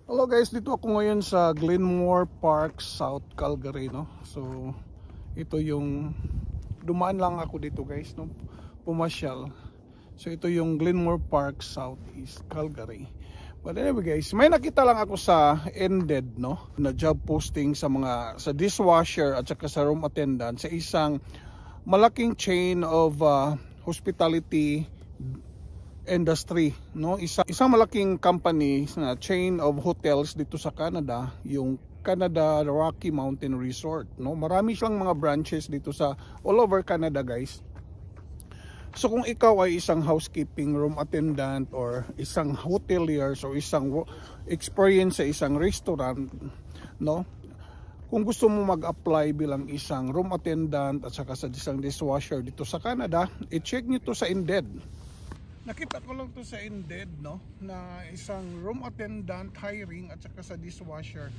Hello guys, dito ako ngayon sa Glenmore Park, South Calgary, no. So ito yung dumaan lang ako dito guys, no. Pumasyal. So ito yung Glenmore Park, Southeast Calgary. But anyway guys, may nakita lang ako sa Indeed, no, na job posting sa sa dishwasher at saka sa room attendant sa isang malaking chain of hospitality industry, no. Isang malaking company na chain of hotels dito sa Canada, yung Canada Rocky Mountain Resort, no. Marami siyang mga branches dito sa all over Canada guys. So kung ikaw ay isang housekeeping room attendant or isang hotelier o isang experience sa isang restaurant, no, kung gusto mo mag-apply bilang isang room attendant at saka sa isang dishwasher dito sa Canada, i-check nyo to sa Indeed. Nakita ko lang to sa Indeed, no, na isang room attendant hiring at saka sa dishwasher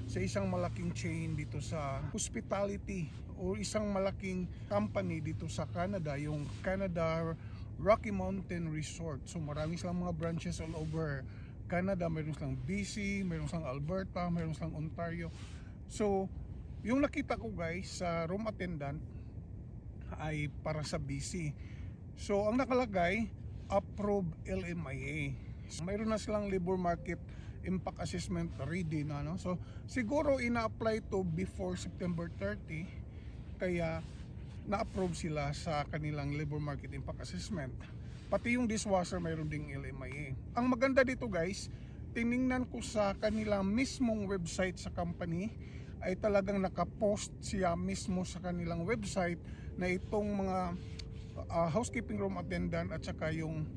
sa isang malaking chain dito sa hospitality o isang malaking company dito sa Canada, yung Canada Rocky Mountain Resort. So marami silang mga branches all over Canada. Meron silang BC, meron silang Alberta, meron silang Ontario. So yung nakita ko guys sa room attendant ay para sa BC. So ang nakalagay, approved LMIA. Mayroon na silang labor market impact assessment ready na, no? So siguro ina-apply to before September 30, kaya na-approve sila sa kanilang labor market impact assessment. Pati yung dishwasher mayroon ding LMIA. Ang maganda dito guys, tiningnan ko sa kanilang mismong website sa company, ay talagang nakapost siya mismo sa kanilang website na itong mga housekeeping room attendant at saka yung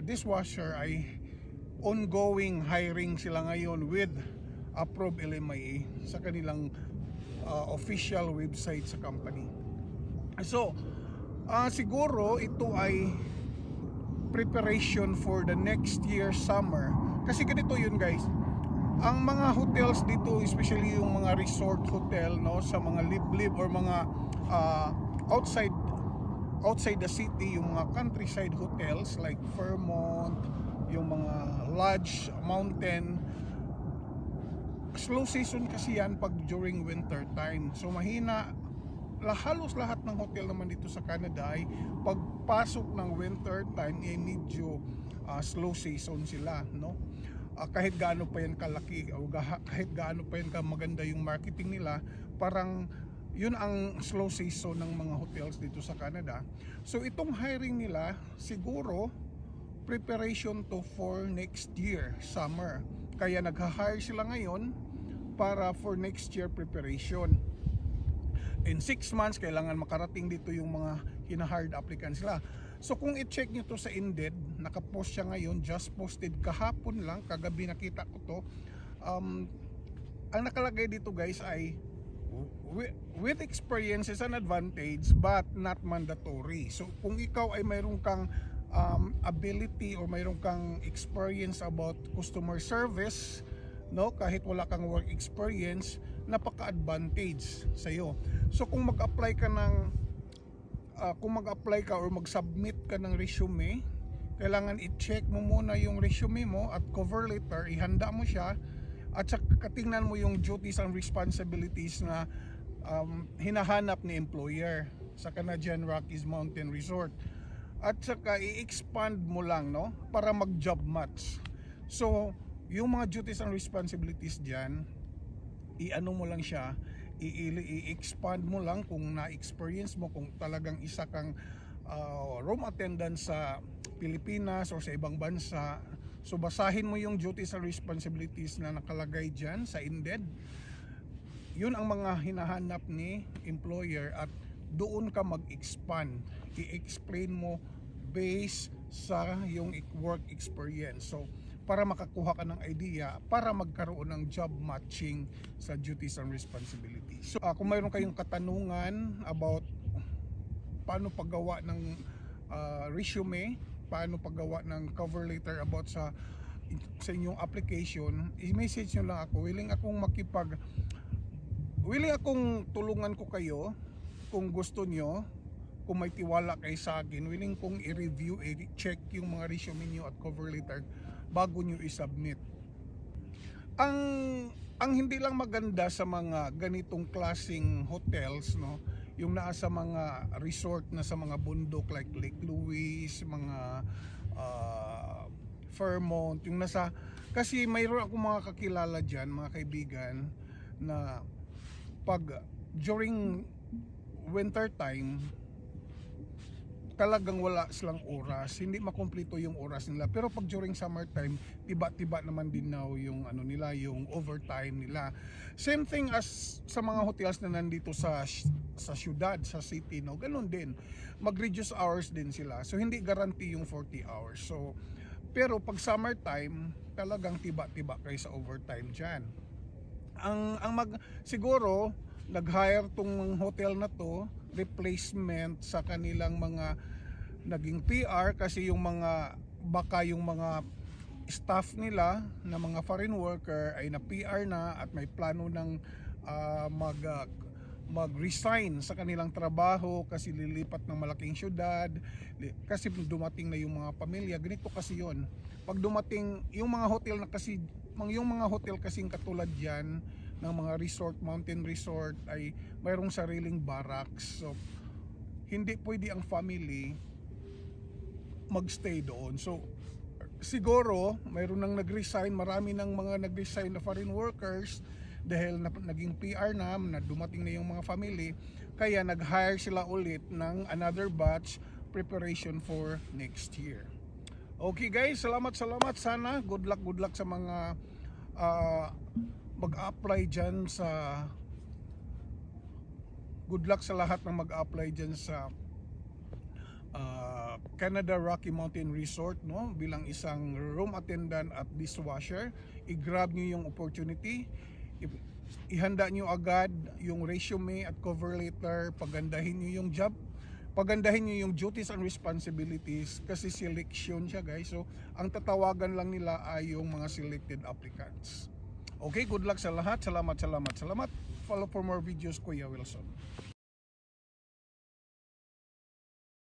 dishwasher ay ongoing hiring sila ngayon with approved LMIA sa kanilang official website sa company. So siguro ito ay preparation for the next year summer, kasi ganito yun guys, ang mga hotels dito, especially yung mga resort hotel, no, sa mga live or mga outside the city, yung mga countryside hotels like Fairmont, yung mga lodge, mountain, slow season kasi yan pag during winter time. So mahina, halos lahat ng hotel naman dito sa Canada ay pagpasok ng winter time ay medyo slow season sila, no. Kahit gaano pa yan kalaki o kahit gaano pa yan maganda yung marketing nila, parang yun ang slow season ng mga hotels dito sa Canada. So itong hiring nila siguro preparation to for next year summer, kaya nagha-hire sila ngayon para for next year preparation. In 6 months kailangan makarating dito yung mga hina-hired applicants nila. So kung i-check nyo to sa Indeed, nakapost siya ngayon, just posted kahapon lang, kagabi nakita ko to. Ang nakalagay dito guys ay with experience is an advantage but not mandatory. So kung ikaw ay mayroon kang ability or mayroon kang experience about customer service, no, kahit wala kang work experience, napaka-advantage sa iyo. So kung mag-apply ka or mag-submit ka ng resume, kailangan i-check mo muna yung resume mo at cover letter, ihanda mo siya at saka tingnan mo yung duties and responsibilities na hinahanap ni employer sa Canadian Rockies Mountain Resort, at saka i-expand mo lang, no, para mag-job match. So yung mga duties and responsibilities dyan, i-ano mo lang siya, i-expand mo lang kung na-experience mo, kung talagang isa kang room attendant sa Pilipinas or sa ibang bansa. So basahin mo yung duties and responsibilities na nakalagay dyan sa Indeed. Yun ang mga hinahanap ni employer at doon ka mag-expand. I-explain mo based sa yung work experience. So para makakuha ka ng idea, para magkaroon ng job matching sa duties and responsibilities. So kung mayroon kayong katanungan about paano paggawa ng resume, paano paggawa ng cover letter about sa inyong application, i-message nyo lang ako. Willing akong tulungan ko kayo kung gusto nyo, kung may tiwala kayo sa akin. Willing kong i-review, i-check yung mga resume nyo at cover letter bago nyo i-submit. ang ang hindi lang maganda sa mga ganitong klasing hotels, no, yung nasa mga resort na sa mga bundok like Lake Louise, mga Fairmont, yung nasa, kasi mayroon akong mga kakilala dyan, mga kaibigan, na pag during winter time talagang wala silang oras, hindi makumpleto yung oras nila. Pero pag during summertime, tiba-tiba naman din now yung ano nila, yung overtime nila. Same thing as sa mga hotels na nandito sa syudad, sa city, no, ganun din, mag-reduce hours din sila, so hindi guarantee yung 40 hours. So pero pag summertime, talagang tiba-tiba kayo sa overtime dyan. Siguro nag-hire tong hotel na to replacement sa kanilang mga naging PR, kasi yung mga baka yung mga staff nila na mga foreign worker ay na PR na at may plano ng mag-resign sa kanilang trabaho kasi lilipat ng malaking syudad, kasi dumating na yung mga pamilya. Ganito kasi yon, pag dumating yung mga hotel na kasi, yung mga hotel kasing katulad yan ng mga resort, mountain resort, ay mayroong sariling barracks. So hindi pwede ang family magstay doon. So siguro mayroon nang nag-resign, marami ng mga nag-resign na foreign workers dahil naging PR na dumating na yung mga family, kaya nag-hire sila ulit ng another batch preparation for next year. Okay guys, salamat. Sana good luck sa mga mag-apply dyan sa, good luck sa lahat ng mag-apply dyan sa Canada Rocky Mountain Resort, no, bilang isang room attendant at dishwasher. I-grab nyo yung opportunity, ihanda nyo agad yung resume at cover letter, pagandahin nyo yung job, pagandahin nyo yung duties and responsibilities, kasi selection siya guys. So ang tatawagan lang nila ay yung mga selected applicants. Okay, good luck sa lahat. Salamat. Follow for more videos, Kuya Wilson.